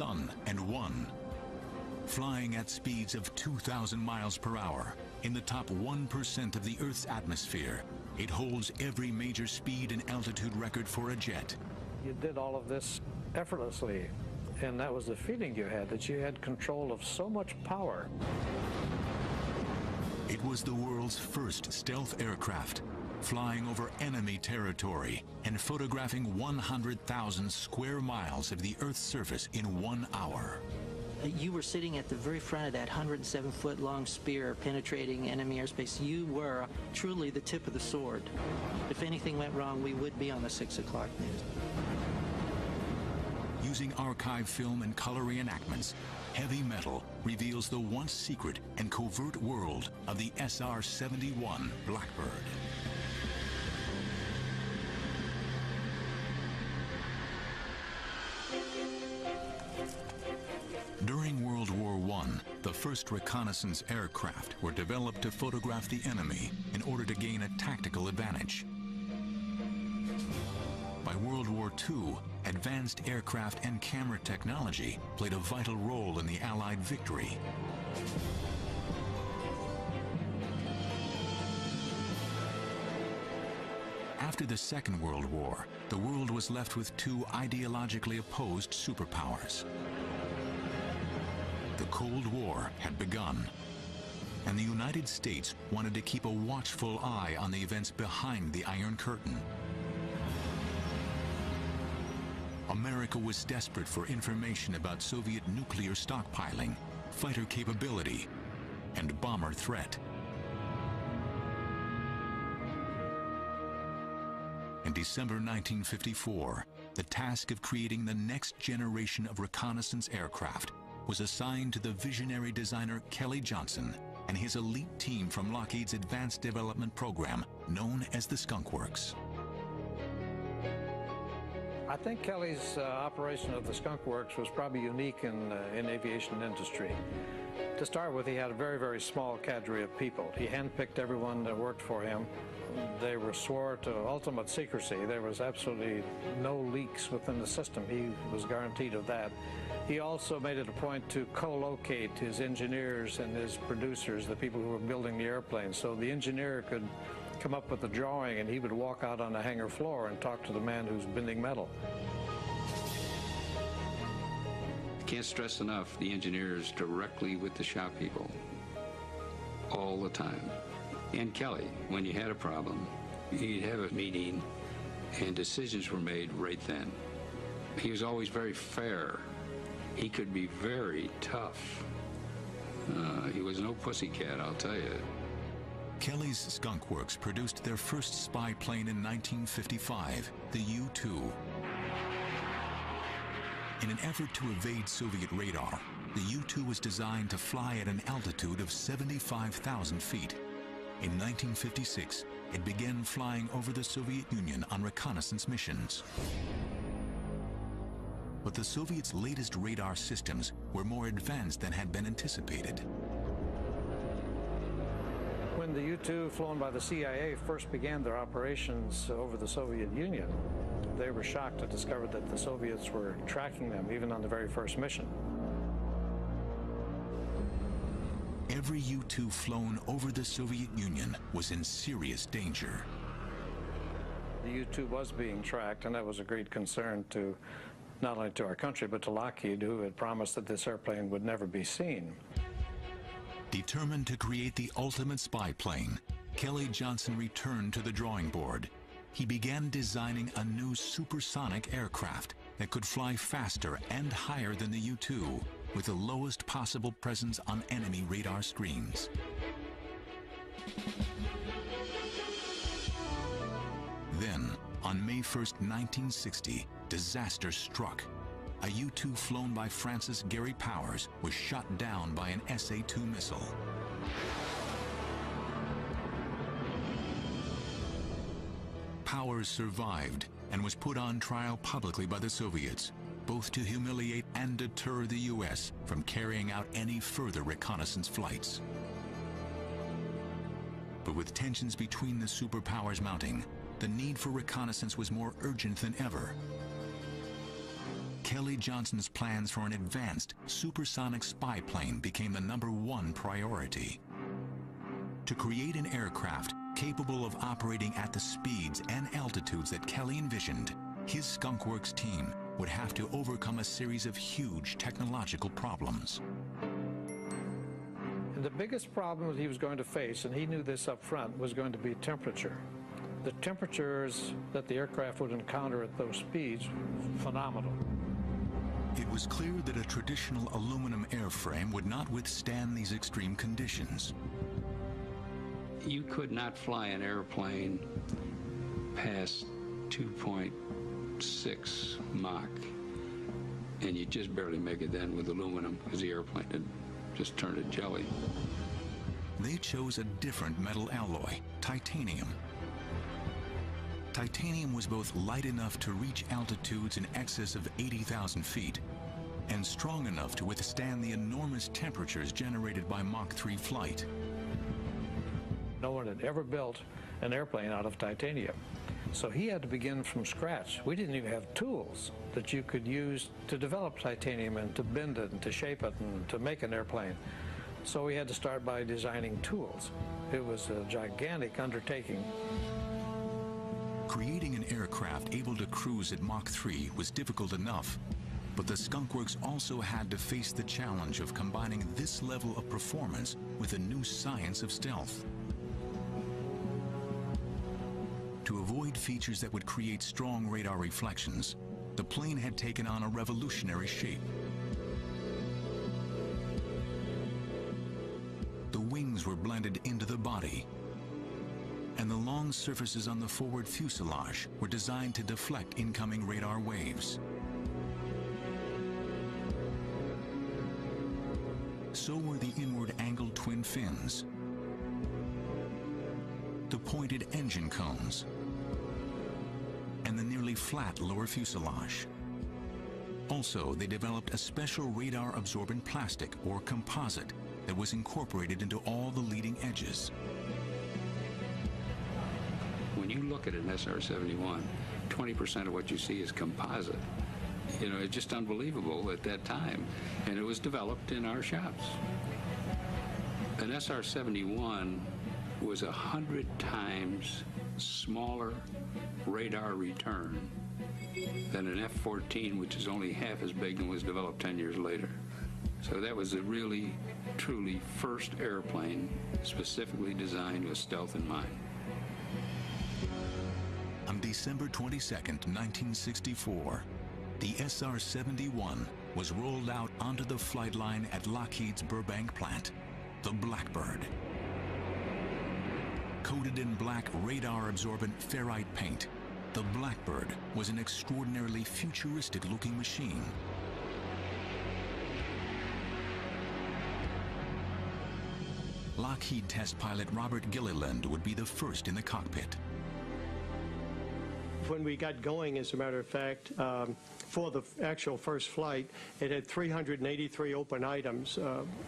sun and won. Flying at speeds of 2,000 miles per hour in the top 1% of the Earth's atmosphere, it holds every major speed and altitude record for a jet. You did all of this effortlessly, and that was the feeling you had, that you had control of so much power. It was the world's first stealth aircraft, flying over enemy territory and photographing 100,000 square miles of the Earth's surface in 1 hour. You were sitting at the very front of that 107-foot-long spear penetrating enemy airspace. You were truly the tip of the sword. If anything went wrong, we would be on the 6 o'clock news. Using archive film and color reenactments, Heavy Metal reveals the once secret and covert world of the SR-71 Blackbird. During World War I, the first reconnaissance aircraft were developed to photograph the enemy in order to gain a tactical advantage. By World War II, advanced aircraft and camera technology played a vital role in the Allied victory. After the Second World War, the world was left with two ideologically opposed superpowers. The Cold War had begun, and the United States wanted to keep a watchful eye on the events behind the Iron Curtain. America was desperate for information about Soviet nuclear stockpiling, fighter capability, and bomber threat. In December 1954, the task of creating the next generation of reconnaissance aircraft was assigned to the visionary designer Kelly Johnson and his elite team from Lockheed's Advanced Development Program, known as the Skunk Works. I think Kelly's operation of the Skunk Works was probably unique in aviation industry. To start with, he had a very, very small cadre of people. He handpicked everyone that worked for him. They were swore to ultimate secrecy. There was absolutely no leaks within the system. He was guaranteed of that. He also made it a point to co-locate his engineers and his producers, the people who were building the airplanes, so the engineer could come up with the drawing and he would walk out on the hangar floor and talk to the man who's bending metal. I can't stress enough the engineers directly with the shop people all the time. And Kelly, when you had a problem, you'd have a meeting and decisions were made right then. He was always very fair. He could be very tough. He was no pussycat, I'll tell you. Kelly's Skunk Works produced their first spy plane in 1955, the U-2. In an effort to evade Soviet radar, the U-2 was designed to fly at an altitude of 75,000 feet. In 1956, it began flying over the Soviet Union on reconnaissance missions. But the Soviets' latest radar systems were more advanced than had been anticipated. When the U-2 flown by the CIA first began their operations over the Soviet Union, they were shocked to discover that the Soviets were tracking them even on the very first mission. Every U-2 flown over the Soviet Union was in serious danger. The U-2 was being tracked, and that was a great concern to not only to our country, but to Lockheed, who had promised that this airplane would never be seen. Determined to create the ultimate spy plane, Kelly Johnson returned to the drawing board. He began designing a new supersonic aircraft that could fly faster and higher than the U-2, with the lowest possible presence on enemy radar screens. Then, on May 1st, 1960, disaster struck. A U-2 flown by Francis Gary Powers was shot down by an SA-2 missile. Powers survived and was put on trial publicly by the Soviets, both to humiliate and deter the U.S. from carrying out any further reconnaissance flights. But with tensions between the superpowers mounting, the need for reconnaissance was more urgent than ever. Kelly Johnson's plans for an advanced supersonic spy plane became the #1 priority. To create an aircraft capable of operating at the speeds and altitudes that Kelly envisioned, his Skunk Works team would have to overcome a series of huge technological problems. And the biggest problem that he was going to face, and he knew this up front, was going to be temperature. The temperatures that the aircraft would encounter at those speeds, phenomenal. It was clear that a traditional aluminum airframe would not withstand these extreme conditions. You could not fly an airplane past 2.6 Mach, and you just barely make it then with aluminum because the airplane had just turned to jelly. They chose a different metal alloy, titanium. Titanium was both light enough to reach altitudes in excess of 80,000 feet and strong enough to withstand the enormous temperatures generated by Mach 3 flight. No one had ever built an airplane out of titanium. So he had to begin from scratch. We didn't even have tools that you could use to develop titanium and to bend it and to shape it and to make an airplane. So we had to start by designing tools. It was a gigantic undertaking. Creating an aircraft able to cruise at Mach 3 was difficult enough, but the Skunk Works also had to face the challenge of combining this level of performance with a new science of stealth. To avoid features that would create strong radar reflections, the plane had taken on a revolutionary shape. The wings were blended into the body, and the long surfaces on the forward fuselage were designed to deflect incoming radar waves. So were the inward angled twin fins, the pointed engine cones, and the nearly flat lower fuselage. Also, they developed a special radar-absorbent plastic, or composite, that was incorporated into all the leading edges. When you look at an SR-71, 20% of what you see is composite. You know, it's just unbelievable at that time. And it was developed in our shops. An SR-71 was 100 times smaller radar return than an F-14, which is only half as big and was developed 10 years later. So that was a really, truly first airplane specifically designed with stealth in mind. On December 22nd, 1964, the SR-71 was rolled out onto the flight line at Lockheed's Burbank plant, the Blackbird. Coated in black radar-absorbent ferrite paint, the Blackbird was an extraordinarily futuristic-looking machine. Lockheed test pilot Robert Gilliland would be the first in the cockpit. When we got going, as a matter of fact, for the actual first flight, it had 383 open items.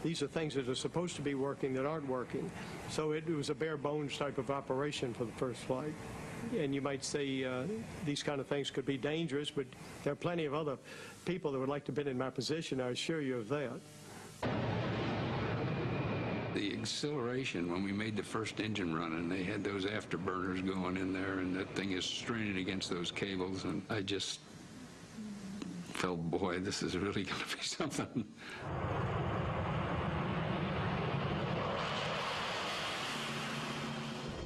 These are things that are supposed to be working that aren't working. So it was a bare bones type of operation for the first flight. And you might say these kind of things could be dangerous, but there are plenty of other people that would like to have been in my position, I assure you of that. The exhilaration when we made the first engine run and they had those afterburners going in there and that thing is straining against those cables, and I just felt, boy, this is really going to be something.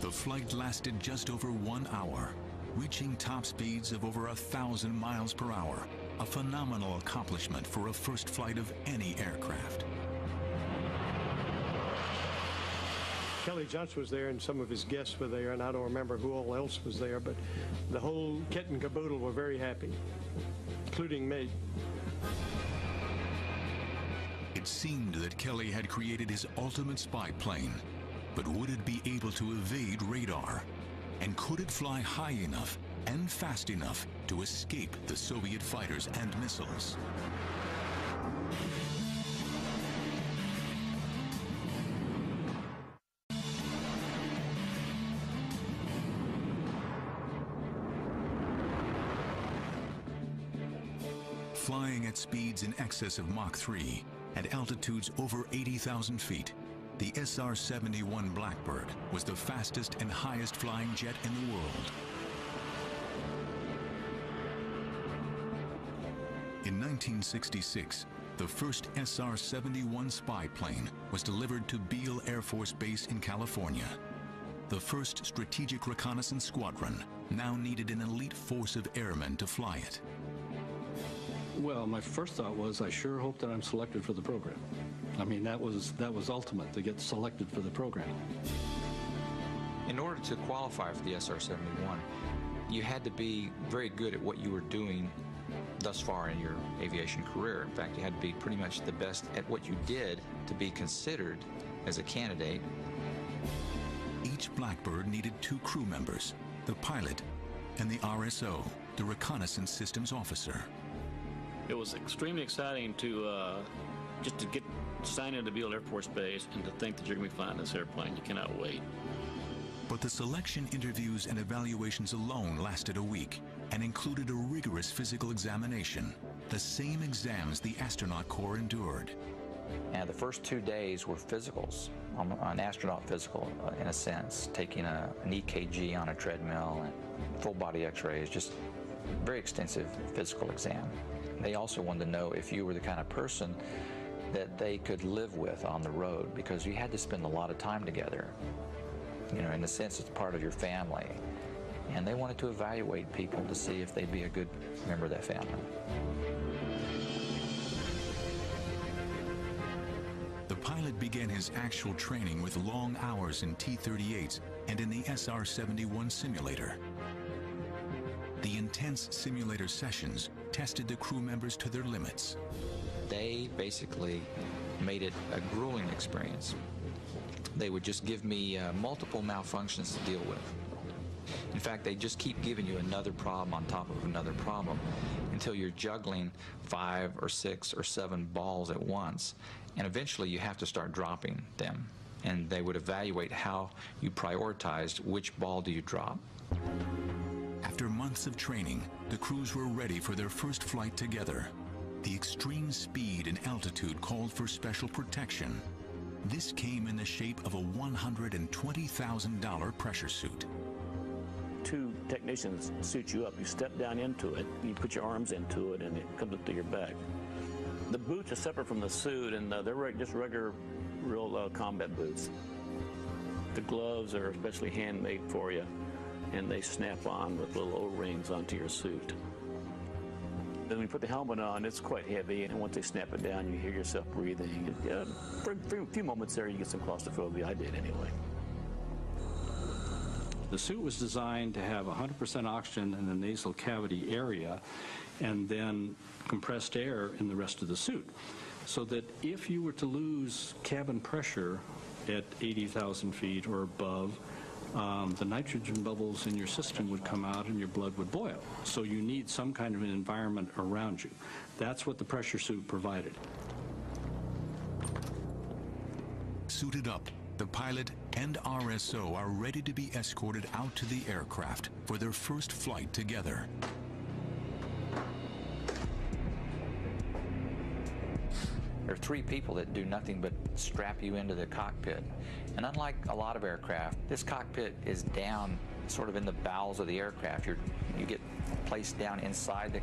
The flight lasted just over 1 hour, reaching top speeds of over 1,000 miles per hour, a phenomenal accomplishment for a first flight of any aircraft. Kelly Johnson was there and some of his guests were there, and I don't remember who all else was there, but the whole kit and caboodle were very happy, including me. It seemed that Kelly had created his ultimate spy plane, but would it be able to evade radar? And could it fly high enough and fast enough to escape the Soviet fighters and missiles? Flying at speeds in excess of Mach 3 at altitudes over 80,000 feet, the SR-71 Blackbird was the fastest and highest flying jet in the world. In 1966, the first SR-71 spy plane was delivered to Beale Air Force Base in California. The first Strategic Reconnaissance Squadron now needed an elite force of airmen to fly it. Well, my first thought was, I sure hope that I'm selected for the program. I mean, that was ultimate, to get selected for the program. In order to qualify for the SR-71, you had to be very good at what you were doing thus far in your aviation career. In fact, you had to be pretty much the best at what you did to be considered as a candidate. Each Blackbird needed 2 crew members, the pilot and the RSO, the Reconnaissance Systems Officer. It was extremely exciting to just to get signed into Beale Air Force Base and to think that you're going to be flying this airplane. You cannot wait. But the selection interviews and evaluations alone lasted a week and included a rigorous physical examination, the same exams the astronaut corps endured. And the first 2 days were physicals, an astronaut physical in a sense, taking an EKG on a treadmill and full body x-rays, just very extensive physical exam. They also wanted to know if you were the kind of person that they could live with on the road, because you had to spend a lot of time together. You know, in a sense, it's part of your family. And they wanted to evaluate people to see if they'd be a good member of that family. The pilot began his actual training with long hours in T-38s and in the SR-71 simulator. The intense simulator sessions tested the crew members to their limits. They basically made it a grueling experience. They would just give me multiple malfunctions to deal with. In fact, they just keep giving you another problem on top of another problem until you're juggling 5 or 6 or 7 balls at once. And eventually you have to start dropping them. And they would evaluate how you prioritized which ball do you drop. After months of training, the crews were ready for their first flight together. The extreme speed and altitude called for special protection. This came in the shape of a $120,000 pressure suit. 2 technicians suit you up. You step down into it, you put your arms into it, and it comes up to your back. The boots are separate from the suit, and they're just regular, real combat boots. The gloves are especially handmade for you, and they snap on with little O-rings onto your suit. Then when you put the helmet on, it's quite heavy, and once they snap it down, you hear yourself breathing. For a few moments there, you get some claustrophobia. I did anyway. The suit was designed to have 100% oxygen in the nasal cavity area and then compressed air in the rest of the suit, so that if you were to lose cabin pressure at 80,000 feet or above, the nitrogen bubbles in your system would come out and your blood would boil. So you need some kind of an environment around you. That's what the pressure suit provided. Suited up, the pilot and RSO are ready to be escorted out to the aircraft for their first flight together. There are 3 people that do nothing but strap you into the cockpit. And unlike a lot of aircraft, this cockpit is down sort of in the bowels of the aircraft. You get placed down inside the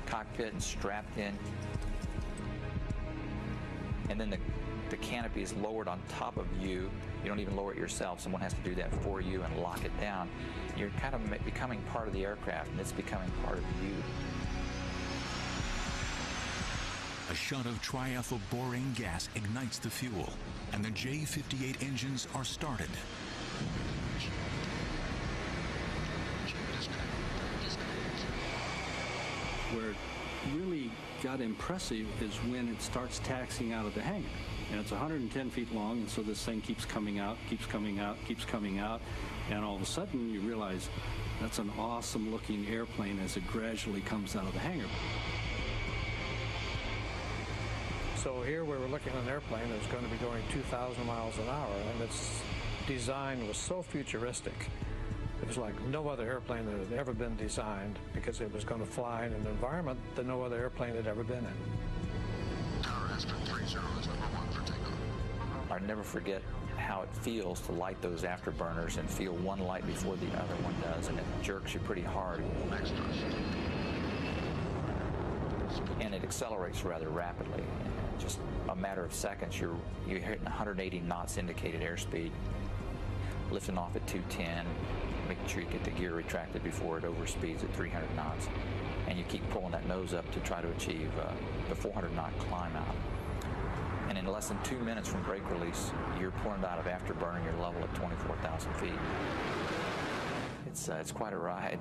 cockpit and strapped in. And then the canopy is lowered on top of you. You don't even lower it yourself. Someone has to do that for you and lock it down. You're kind of becoming part of the aircraft, and it's becoming part of you. A shot of triethylborane gas ignites the fuel, and the J-58 engines are started. Where it really got impressive is when it starts taxiing out of the hangar. And it's 110 feet long, and so this thing keeps coming out, keeps coming out, keeps coming out, and all of a sudden you realize that's an awesome-looking airplane as it gradually comes out of the hangar. So here we were looking at an airplane that was going to be going 2,000 miles an hour, and its design was so futuristic It was like no other airplane that had ever been designed because it was going to fly in an environment that no other airplane had ever been in. Tower aspect 30 is number 1 for takeoff. I'll never forget how it feels to light those afterburners and feel one light before the other one does, and it jerks you pretty hard. Max thrust. And it accelerates rather rapidly. Just a matter of seconds, you're hitting 180 knots indicated airspeed, lifting off at 210, making sure you get the gear retracted before it overspeeds at 300 knots, and you keep pulling that nose up to try to achieve the 400-knot climb out. And in less than 2 minutes from brake release, you're pouring out of afterburner and you're level at 24,000 feet. It's quite a ride.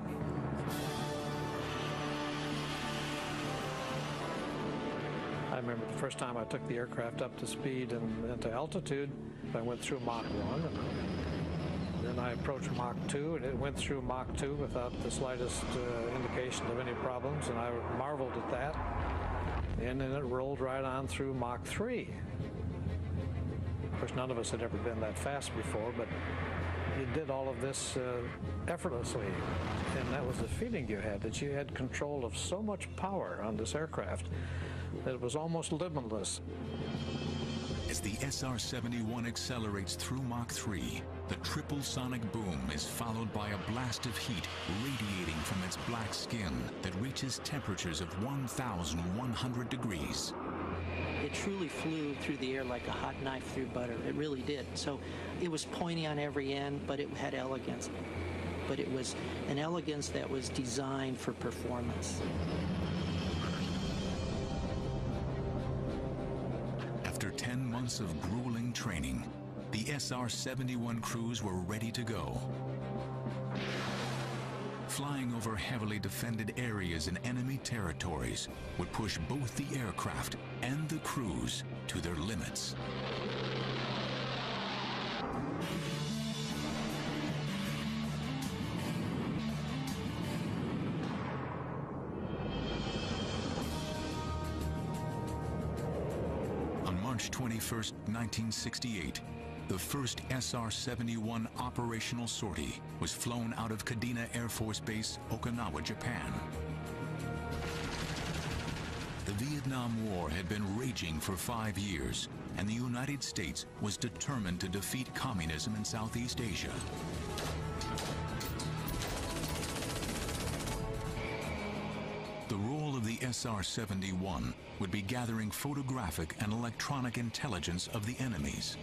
I remember the first time I took the aircraft up to speed and to altitude, I went through Mach 1, and then I approached Mach 2, and it went through Mach 2 without the slightest indication of any problems, and I marveled at that. And then it rolled right on through Mach 3. Of course, none of us had ever been that fast before, but you did all of this effortlessly, and that was the feeling you had, that you had control of so much power on this aircraft that it was almost limitless. As the SR-71 accelerates through Mach 3, the triple sonic boom is followed by a blast of heat radiating from its black skin that reaches temperatures of 1,100 degrees. It truly flew through the air like a hot knife through butter. It really did. So it was pointy on every end, but it had elegance. But it was an elegance that was designed for performance. After 10 months of grueling training, the SR-71 crews were ready to go. Flying over heavily defended areas in enemy territories would push both the aircraft and the crews to their limits. On March 21st, 1968, the first SR-71 operational sortie was flown out of Kadena Air Force Base, Okinawa, Japan. The Vietnam War had been raging for 5 years, and the United States was determined to defeat communism in Southeast Asia. The role of the SR-71 would be gathering photographic and electronic intelligence of the enemies.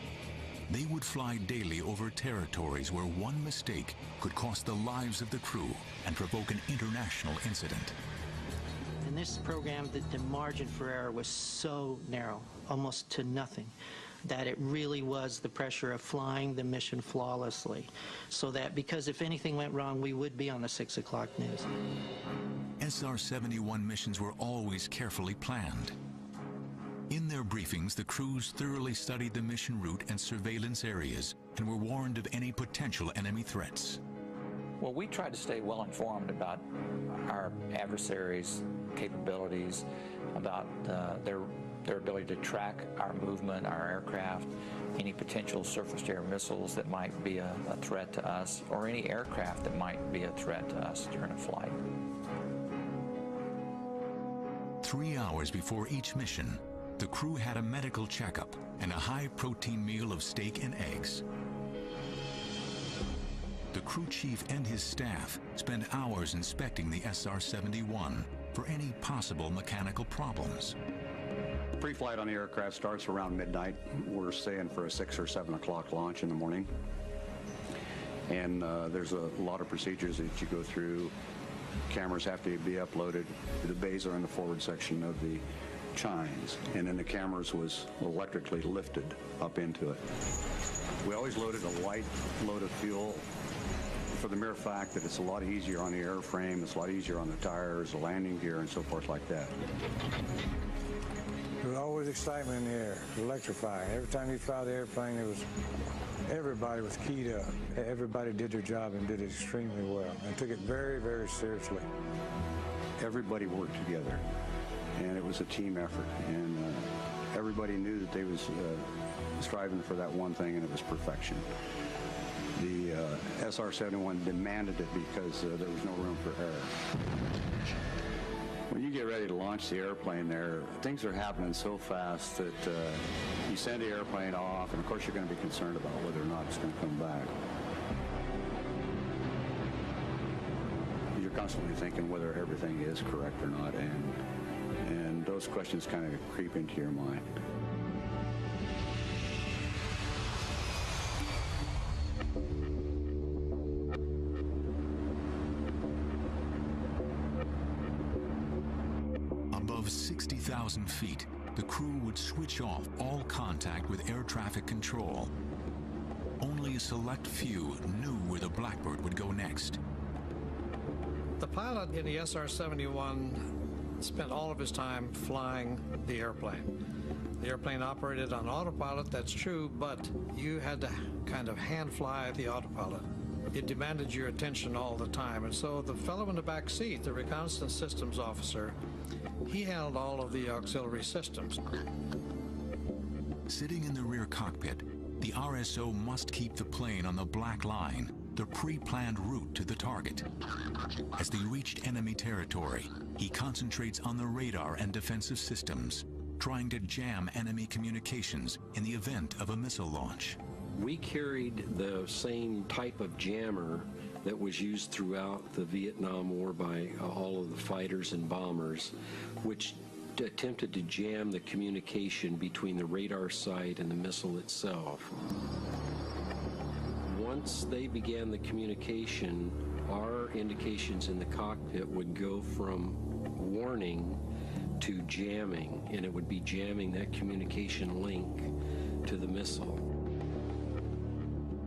They would fly daily over territories where one mistake could cost the lives of the crew and provoke an international incident. In this program, the margin for error was so narrow, almost to nothing, that it really was the pressure of flying the mission flawlessly. So that, because if anything went wrong, we would be on the 6 o'clock news. SR-71 missions were always carefully planned. In their briefings, the crews thoroughly studied the mission route and surveillance areas and were warned of any potential enemy threats. Well, we tried to stay well informed about our adversaries' capabilities, about their ability to track our movement, our aircraft, any potential surface-to-air missiles that might be a threat to us, or any aircraft that might be a threat to us during a flight. 3 hours before each mission, the crew had a medical checkup and a high-protein meal of steak and eggs. The crew chief and his staff spent hours inspecting the SR-71 for any possible mechanical problems. Pre-flight on the aircraft starts around midnight. We're staying for a 6 or 7 o'clock launch in the morning. And there's a lot of procedures that you go through. Cameras have to be uploaded. The bays are in the forward section of the chines, and then the cameras was electrically lifted up into it. We always loaded a light load of fuel for the mere fact that it's a lot easier on the airframe, it's a lot easier on the tires, the landing gear, and so forth like that. There was always excitement in the air, electrifying. Every time you fly the airplane, everybody was keyed up. Everybody did their job and did it extremely well and took it very, very seriously. Everybody worked together, and it was a team effort, and everybody knew that they was striving for that one thing, and it was perfection. The SR-71 demanded it because there was no room for error. When you get ready to launch the airplane there, things are happening so fast that you send the airplane off, and of course you're going to be concerned about whether or not it's going to come back. You're constantly thinking whether everything is correct or not, and those questions kind of creep into your mind. Above 60,000 feet, the crew would switch off all contact with air traffic control. Only a select few knew where the Blackbird would go next. The pilot in the SR-71 spent all of his time flying the airplane. The airplane operated on autopilot, that's true, but you had to kind of hand fly the autopilot. It demanded your attention all the time, and so the fellow in the back seat, the reconnaissance systems officer, he handled all of the auxiliary systems. Sitting in the rear cockpit, the RSO must keep the plane on the black line, the pre-planned route to the target. As they reached enemy territory, he concentrates on the radar and defensive systems, trying to jam enemy communications in the event of a missile launch. We carried the same type of jammer that was used throughout the Vietnam War by all of the fighters and bombers, which attempted to jam the communication between the radar site and the missile itself. Once they began the communication, our indications in the cockpit would go from warning to jamming, and it would be jamming that communication link to the missile.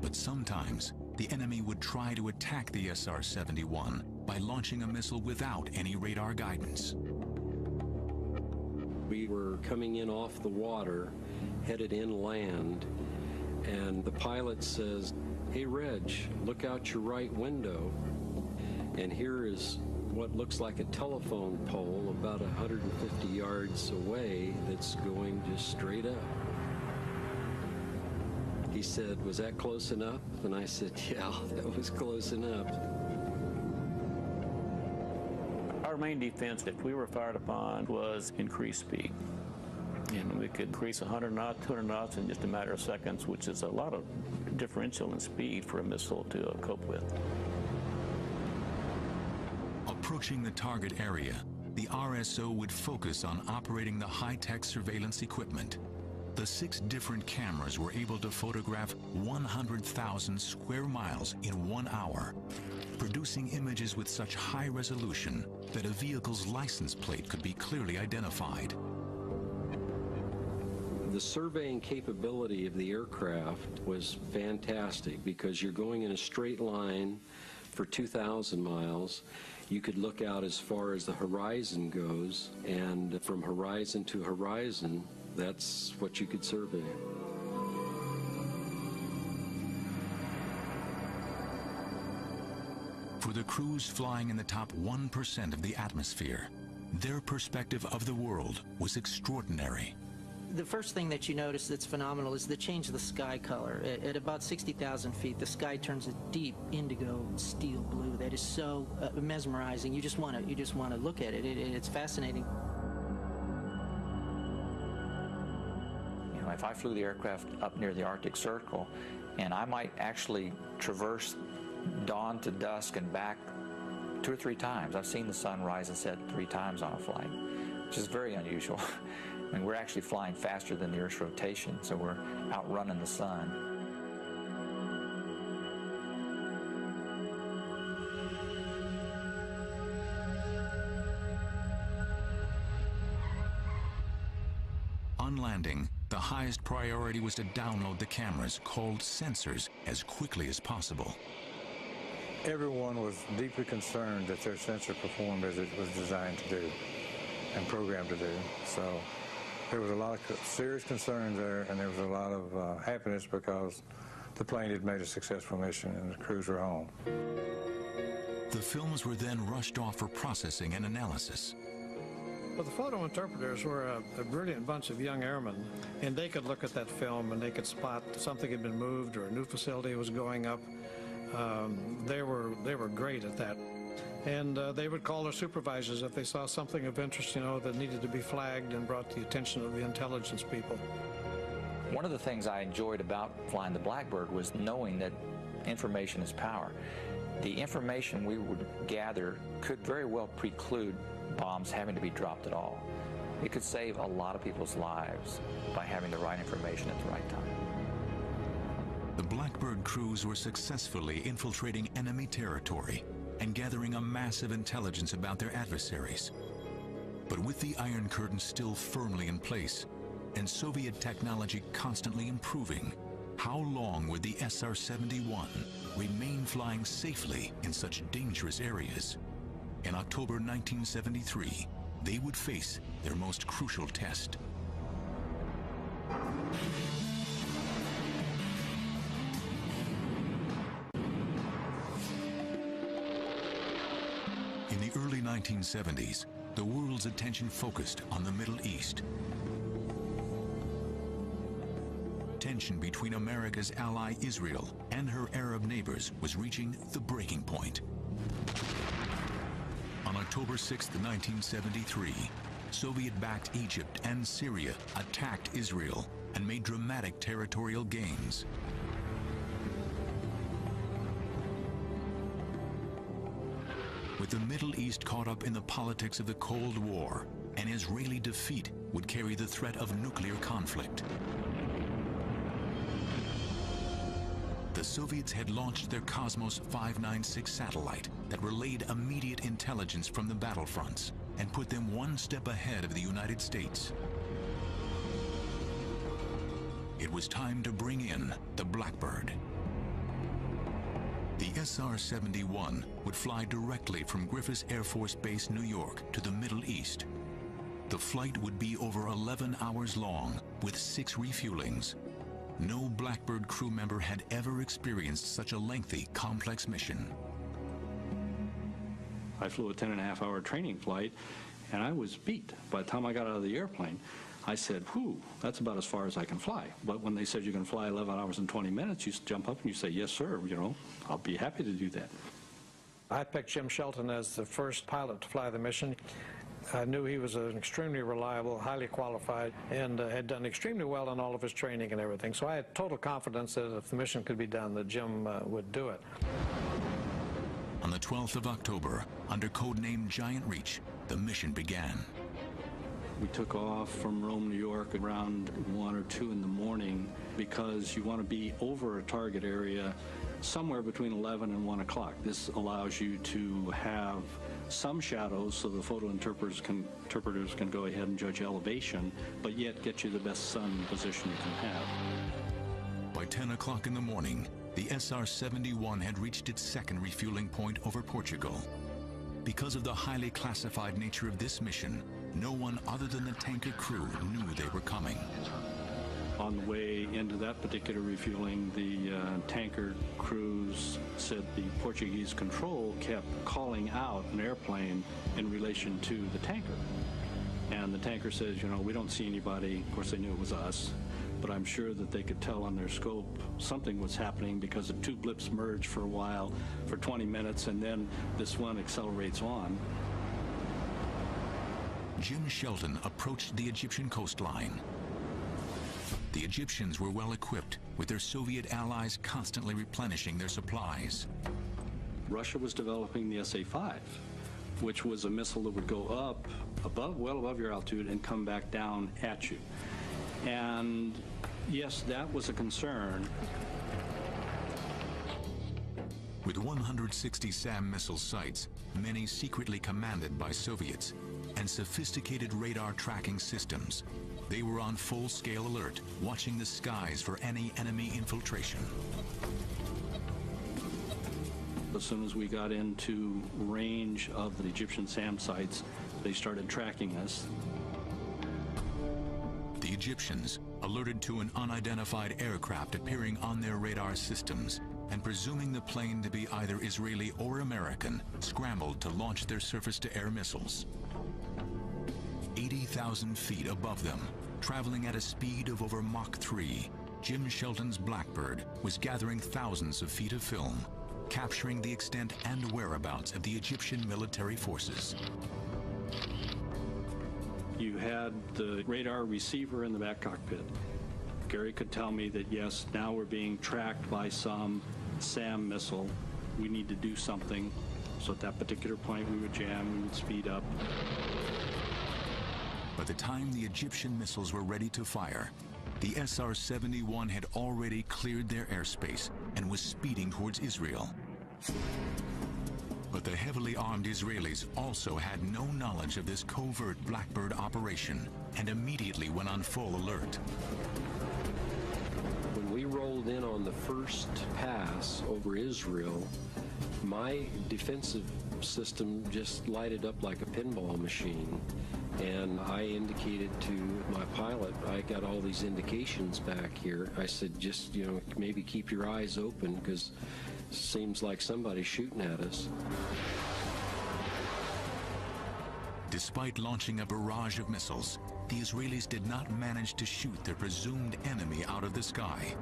But sometimes, the enemy would try to attack the SR-71 by launching a missile without any radar guidance. We were coming in off the water, headed inland, and the pilot says, "Hey, Reg, look out your right window." And here is what looks like a telephone pole about 150 yards away that's going just straight up. He said, "Was that close enough?" And I said, "Yeah, that was close enough." Our main defense, if we were fired upon, was increased speed. And we could increase 100 knots, 200 knots in just a matter of seconds, which is a lot of differential in speed for a missile to cope with. Approaching the target area, the RSO would focus on operating the high-tech surveillance equipment. The 6 different cameras were able to photograph 100,000 square miles in 1 hour, producing images with such high resolution that a vehicle's license plate could be clearly identified. The surveying capability of the aircraft was fantastic because you're going in a straight line for 2,000 miles. You could look out as far as the horizon goes, and from horizon to horizon, that's what you could survey. For the crews flying in the top 1% of the atmosphere, their perspective of the world was extraordinary. The first thing that you notice that's phenomenal is the change of the sky color. At about 60,000 feet, the sky turns a deep indigo steel blue that is so mesmerizing. You just want to look at it. It's fascinating. You know, if I flew the aircraft up near the Arctic Circle, and I might actually traverse dawn to dusk and back 2 or 3 times. I've seen the sun rise and set 3 times on a flight, which is very unusual. I mean, we're actually flying faster than the Earth's rotation, so we're outrunning the sun. On landing, the highest priority was to download the cameras, called sensors, as quickly as possible. Everyone was deeply concerned that their sensor performed as it was designed to do and programmed to do. So there was a lot of serious concerns there, and there was a lot of happiness because the plane had made a successful mission and the crews were home. The films were then rushed off for processing and analysis. Well, the photo interpreters were a brilliant bunch of young airmen, and they could look at that film and they could spot something had been moved or a new facility was going up. They were great at that. And they would call their supervisors if they saw something of interest, that needed to be flagged and brought to the attention of the intelligence people. One of the things I enjoyed about flying the Blackbird was knowing that information is power. The information we would gather could very well preclude bombs having to be dropped at all. It could save a lot of people's lives by having the right information at the right time. The Blackbird crews were successfully infiltrating enemy territory and gathering a massive intelligence about their adversaries. But with the Iron Curtain still firmly in place and Soviet technology constantly improving, how long would the SR-71 remain flying safely in such dangerous areas? In October 1973, they would face their most crucial test. In the early 1970s, the world's attention focused on the Middle East. Tension between America's ally Israel and her Arab neighbors was reaching the breaking point. On October 6, 1973, Soviet-backed Egypt and Syria attacked Israel and made dramatic territorial gains. With the Middle East caught up in the politics of the Cold War, an Israeli defeat would carry the threat of nuclear conflict. The Soviets had launched their Cosmos 596 satellite that relayed immediate intelligence from the battlefronts and put them one step ahead of the United States. It was time to bring in the Blackbird. The SR-71 would fly directly from Griffiss Air Force Base, New York, to the Middle East. The flight would be over 11 hours long, with 6 refuelings. No Blackbird crew member had ever experienced such a lengthy, complex mission. I flew a 10.5-hour training flight, and I was beat. By the time I got out of the airplane, I said, whew, that's about as far as I can fly. But when they said you can fly 11 hours and 20 minutes, you jump up and you say, yes, sir, I'll be happy to do that. I picked Jim Shelton as the first pilot to fly the mission. I knew he was an extremely reliable, highly qualified, and had done extremely well in all of his training and everything. So I had total confidence that if the mission could be done, that Jim would do it. On the 12th of October, under codename Giant Reach, the mission began. We took off from Rome, New York around 1 or 2 in the morning because you want to be over a target area somewhere between 11 and 1 o'clock. This allows you to have some shadows so the photo interpreters can go ahead and judge elevation, but yet get you the best sun position you can have. By 10 o'clock in the morning, the SR-71 had reached its second refueling point over Portugal. Because of the highly classified nature of this mission, no one other than the tanker crew knew they were coming. On the way into that particular refueling, the tanker crews said the Portuguese control kept calling out an airplane in relation to the tanker. And the tanker says, we don't see anybody. Of course, they knew it was us, but I'm sure that they could tell on their scope something was happening because the 2 blips merged for a while, for 20 minutes, and then this one accelerates on. Jim Shelton approached the Egyptian coastline. The Egyptians were well equipped, with their Soviet allies constantly replenishing their supplies. Russia was developing the SA-5, which was a missile that would go up, well above your altitude, and come back down at you. And yes, that was a concern. With 160 SAM missile sites, many secretly commanded by Soviets, and sophisticated radar tracking systems, they were on full-scale alert, watching the skies for any enemy infiltration. As soon as we got into range of the Egyptian SAM sites, they started tracking us. The Egyptians, alerted to an unidentified aircraft appearing on their radar systems, and presuming the plane to be either Israeli or American, scrambled to launch their surface-to-air missiles. 80,000 feet above them, traveling at a speed of over Mach 3, Jim Shelton's Blackbird was gathering thousands of feet of film, capturing the extent and whereabouts of the Egyptian military forces. You had the radar receiver in the back cockpit. Gary could tell me that, yes, now we're being tracked by some SAM missile. We need to do something. So at that particular point, we would jam, we would speed up. By the time the Egyptian missiles were ready to fire, the SR-71 had already cleared their airspace and was speeding towards Israel. But the heavily armed Israelis also had no knowledge of this covert Blackbird operation and immediately went on full alert. When we rolled in on the first pass over Israel, my defensive system just lighted up like a pinball machine. And I indicated to my pilot, I got all these indications back here. I said, just, maybe keep your eyes open because it seems like somebody's shooting at us. Despite launching a barrage of missiles, the Israelis did not manage to shoot their presumed enemy out of the sky.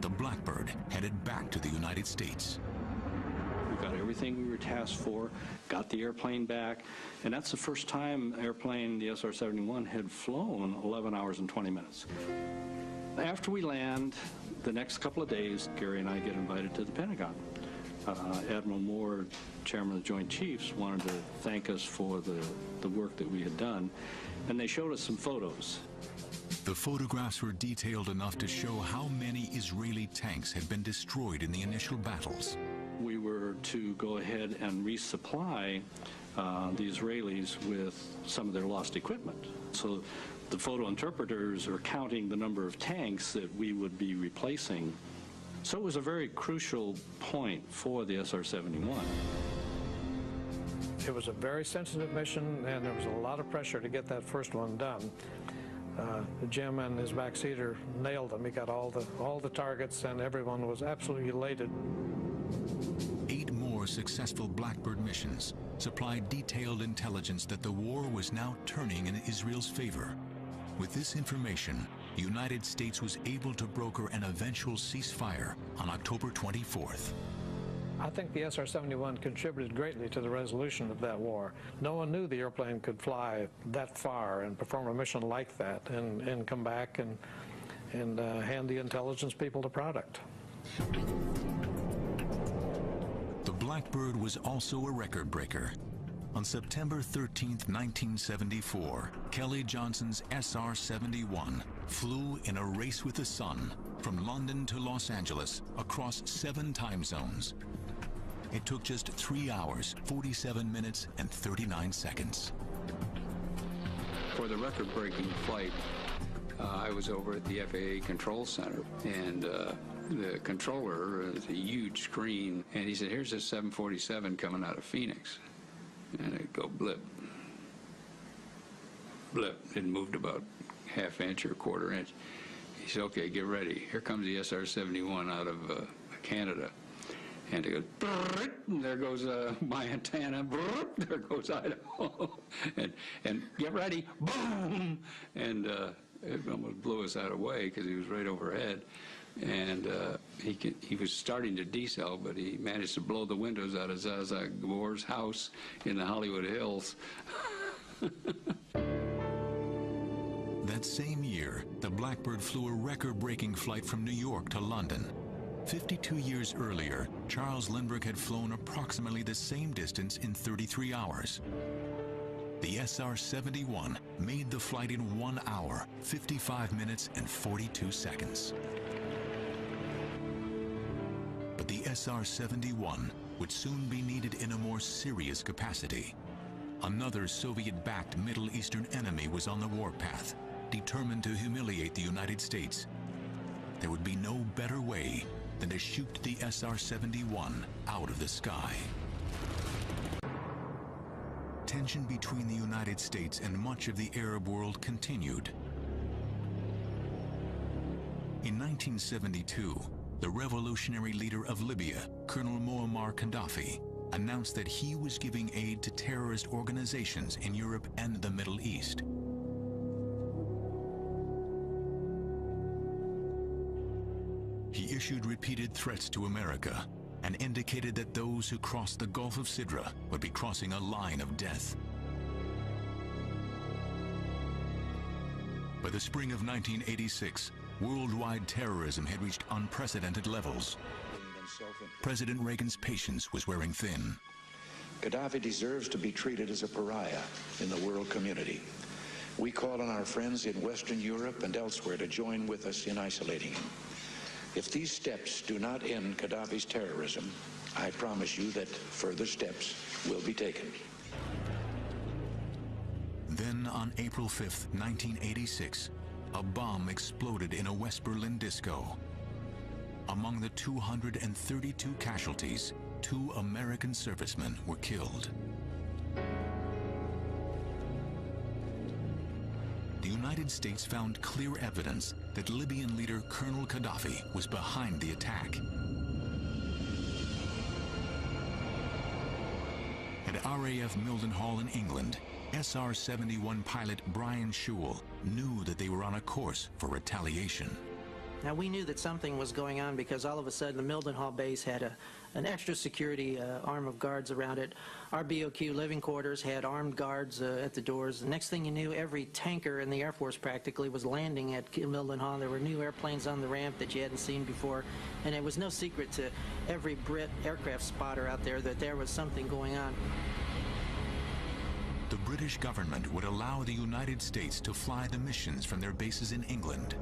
The Blackbird headed back to the United States. We got everything we were tasked for, got the airplane back, and that's the first time airplane, the SR-71, had flown 11 hours and 20 minutes. After we land, the next couple of days, Gary and I get invited to the Pentagon. Admiral Moore, chairman of the Joint Chiefs, wanted to thank us for the work that we had done, and they showed us some photos. The photographs were detailed enough to show how many Israeli tanks had been destroyed in the initial battles. We were to go ahead and resupply the Israelis with some of their lost equipment. So the photo interpreters are counting the number of tanks that we would be replacing. So it was a very crucial point for the SR-71. It was a very sensitive mission, and there was a lot of pressure to get that first one done. Jim and his backseater nailed them. He got all the targets, and everyone was absolutely elated. 8 more successful Blackbird missions supplied detailed intelligence that the war was now turning in Israel's favor. With this information, the United States was able to broker an eventual ceasefire on October 24th. I think the SR-71 contributed greatly to the resolution of that war. No one knew the airplane could fly that far and perform a mission like that and come back and hand the intelligence people the product. The Blackbird was also a record breaker. On September 13, 1974, Kelly Johnson's SR-71 flew in a race with the sun from London to Los Angeles across 7 time zones. It took just 3 hours, 47 minutes, and 39 seconds. For the record-breaking flight, I was over at the FAA Control Center, and the controller is a huge screen, and he said, here's a 747 coming out of Phoenix. And it'd go blip, blip. It moved about ½ inch or _1/4 inch. He said, okay, get ready. Here comes the SR-71 out of Canada. And it goes, and there goes my antenna, there goes Idaho. and get ready, boom! And it almost blew us out of the way because he was right overhead. And he was starting to decel, but he managed to blow the windows out of Zaza Gabor's house in the Hollywood Hills. That same year, the Blackbird flew a record-breaking flight from New York to London. 52 years earlier, Charles Lindbergh had flown approximately the same distance in 33 hours. The SR-71 made the flight in 1 hour, 55 minutes, and 42 seconds. But the SR-71 would soon be needed in a more serious capacity. Another Soviet-backed Middle Eastern enemy was on the warpath, determined to humiliate the United States. There would be no better way than to shoot the SR-71 out of the sky. Tension between the United States and much of the Arab world continued. In 1972, the revolutionary leader of Libya, Colonel Muammar Gaddafi, announced that he was giving aid to terrorist organizations in Europe and the Middle East. He issued repeated threats to America and indicated that those who crossed the Gulf of Sidra would be crossing a line of death. By the spring of 1986, worldwide terrorism had reached unprecedented levels. President Reagan's patience was wearing thin. Gaddafi deserves to be treated as a pariah in the world community. We call on our friends in Western Europe and elsewhere to join with us in isolating him. If these steps do not end Gaddafi's terrorism, I promise you that further steps will be taken. Then, on April 5th, 1986, a bomb exploded in a West Berlin disco. Among the 232 casualties, 2 American servicemen were killed. The United States found clear evidence that Libyan leader Colonel Gaddafi was behind the attack. At RAF Mildenhall in England, SR-71 pilot Brian Shule knew that they were on a course for retaliation. Now, we knew that something was going on because all of a sudden the Mildenhall base had an extra security arm of guards around it. Our BOQ living quarters had armed guards at the doors. The next thing you knew, every tanker in the Air Force practically was landing at Mildenhall. There were new airplanes on the ramp that you hadn't seen before, and it was no secret to every Brit aircraft spotter out there that there was something going on. The British government would allow the United States to fly the missions from their bases in England.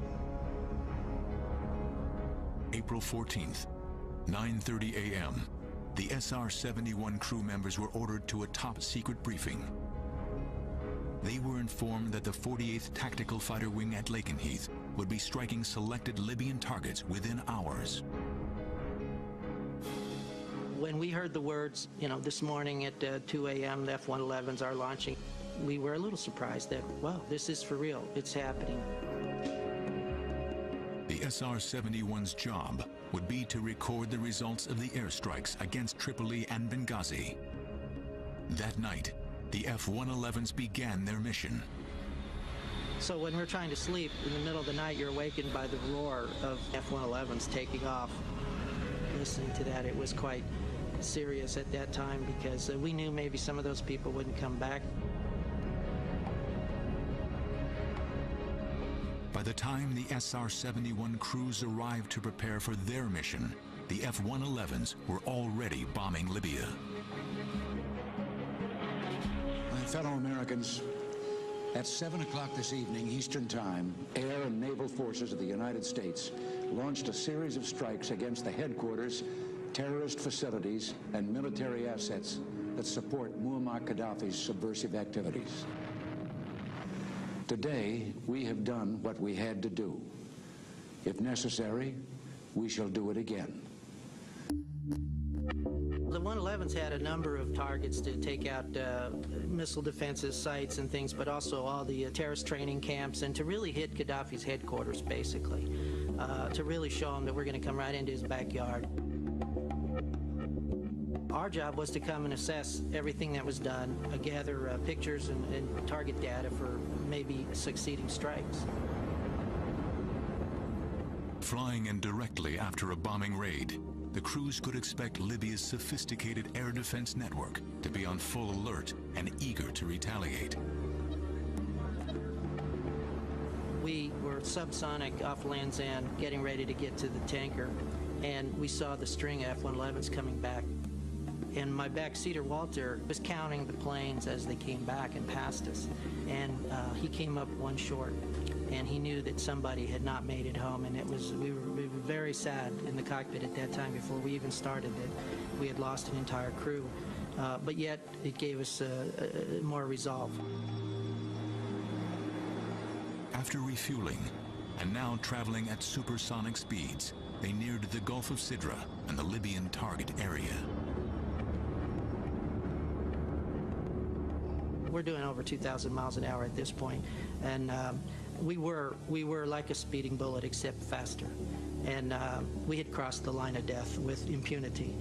April 14th, 9:30 a.m., the SR-71 crew members were ordered to a top-secret briefing. They were informed that the 48th Tactical Fighter Wing at Lakenheath would be striking selected Libyan targets within hours. When we heard the words, this morning at 2 a.m., the F-111s are launching, we were a little surprised that, wow, this is for real. It's happening. The SR-71's job would be to record the results of the airstrikes against Tripoli and Benghazi. That night, the F-111s began their mission. So when we're trying to sleep, in the middle of the night, you're awakened by the roar of F-111s taking off. Listening to that, it was quite serious at that time because we knew maybe some of those people wouldn't come back. By the time the SR-71 crews arrived to prepare for their mission, the F-111s were already bombing Libya. My fellow Americans, at 7 o'clock this evening, Eastern Time, air and naval forces of the United States launched a series of strikes against the headquarters, terrorist facilities, and military assets that support Muammar Gaddafi's subversive activities. Today, we have done what we had to do. If necessary, we shall do it again. The 111s had a number of targets to take out missile defenses, sites and things, but also all the terrorist training camps, and to really hit Gaddafi's headquarters, basically, to really show him that we're going to come right into his backyard. Our job was to come and assess everything that was done, gather pictures and target data for maybe succeeding strikes. Flying in directly after a bombing raid, the crews could expect Libya's sophisticated air defense network to be on full alert and eager to retaliate. We were subsonic off Land's End, getting ready to get to the tanker, and we saw the string of F-111s coming back. And my backseater, Walter, was counting the planes as they came back and passed us. And he came up one short. And he knew that somebody had not made it home. And we were very sad in the cockpit at that time before we even started that we had lost an entire crew. But yet, it gave us more resolve. After refueling, and now traveling at supersonic speeds, they neared the Gulf of Sidra and the Libyan target area. We're doing over 2,000 miles an hour at this point, and we were like a speeding bullet, except faster. And we had crossed the line of death with impunity.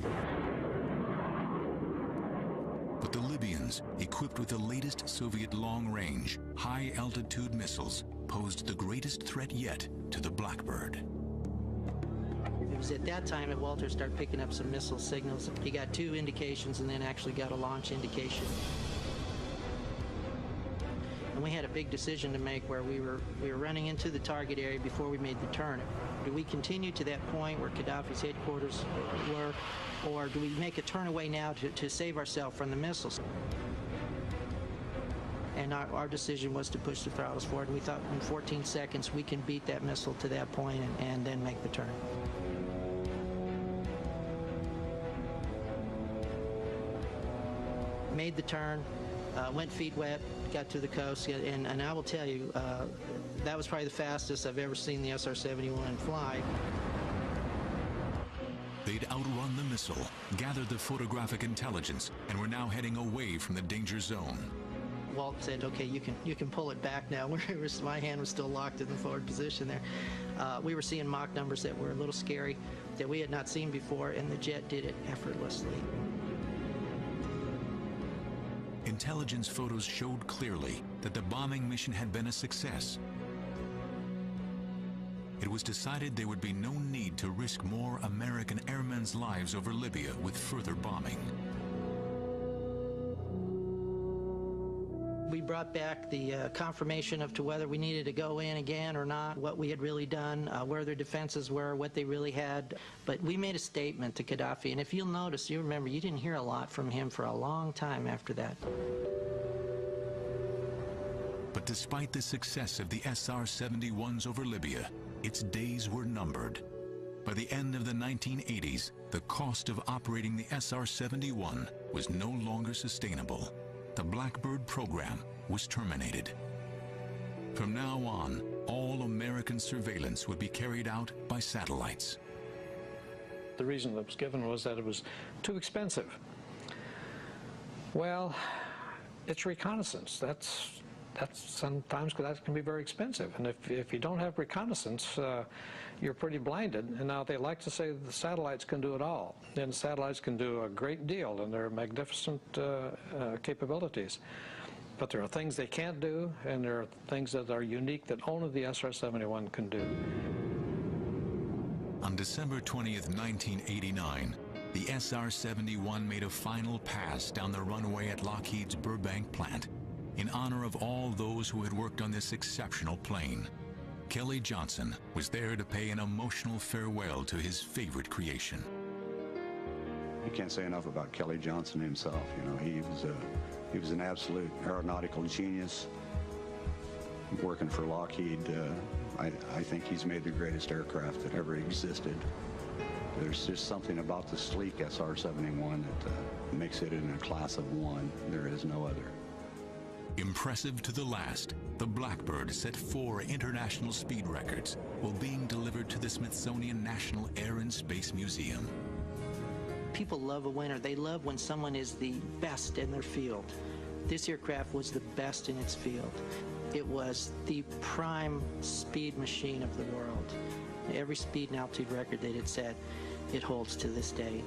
the Libyans, equipped with the latest Soviet long-range, high-altitude missiles, posed the greatest threat yet to the Blackbird. It was at that time that Walter started picking up some missile signals. He got 2 indications and then actually got a launch indication. And we had a big decision to make where we were running into the target area before we made the turn. Do we continue to that point where Gaddafi's headquarters were, or do we make a turn away now to save ourselves from the missiles? And our decision was to push the throttles forward. We thought in 14 seconds we can beat that missile to that point and then make the turn. Made the turn, went feet wet, got to the coast, and I will tell you, that was probably the fastest I've ever seen the SR-71 fly. They'd outrun the missile, gathered the photographic intelligence, and were now heading away from the danger zone. Walt said, okay, you can pull it back now. My hand was still locked in the forward position there. We were seeing Mach numbers that were a little scary, that we had not seen before, and the jet did it effortlessly. Intelligence photos showed clearly that the bombing mission had been a success. It was decided there would be no need to risk more American airmen's lives over Libya with further bombing. We brought back the confirmation of to whether we needed to go in again or not, what we had really done, where their defenses were, what they really had. But we made a statement to Gaddafi, and if you'll notice, you remember, you didn't hear a lot from him for a long time after that. But despite the success of the SR-71s over Libya, its days were numbered. By the end of the 1980s, the cost of operating the SR-71 was no longer sustainable. The Blackbird program was terminated. From now on, all American surveillance would be carried out by satellites. The reason that was given was that it was too expensive. Well, it's reconnaissance. That's sometimes that can be very expensive. And if you don't have reconnaissance, you're pretty blinded. And now they like to say that the satellites can do it all. And satellites can do a great deal, and they're magnificent capabilities. But there are things they can't do, and there are things that are unique that only the SR-71 can do. On December 20th, 1989, the SR-71 made a final pass down the runway at Lockheed's Burbank plant in honor of all those who had worked on this exceptional plane. Kelly Johnson was there to pay an emotional farewell to his favorite creation. You can't say enough about Kelly Johnson himself. You know, he was an absolute aeronautical genius. Working for Lockheed, I think he's made the greatest aircraft that ever existed. There's just something about the sleek SR-71 that makes it in a class of one. There is no other. Impressive to the last, the Blackbird set 4 international speed records while being delivered to the Smithsonian National Air and Space Museum. People love a winner. They love when someone is the best in their field. This aircraft was the best in its field. It was the prime speed machine of the world. Every speed and altitude record that it set, it holds to this day.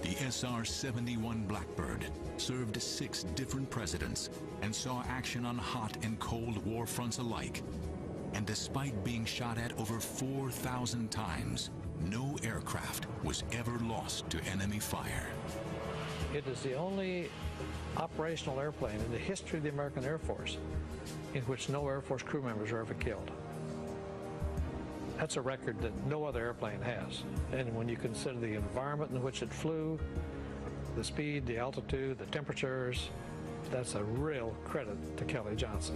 The SR-71 Blackbird served 6 different presidents and saw action on hot and cold war fronts alike. And despite being shot at over 4,000 times, no aircraft was ever lost to enemy fire. It is the only operational airplane in the history of the American Air Force in which no Air Force crew members were ever killed. That's a record that no other airplane has. And when you consider the environment in which it flew, the speed, the altitude, the temperatures, that's a real credit to Kelly Johnson.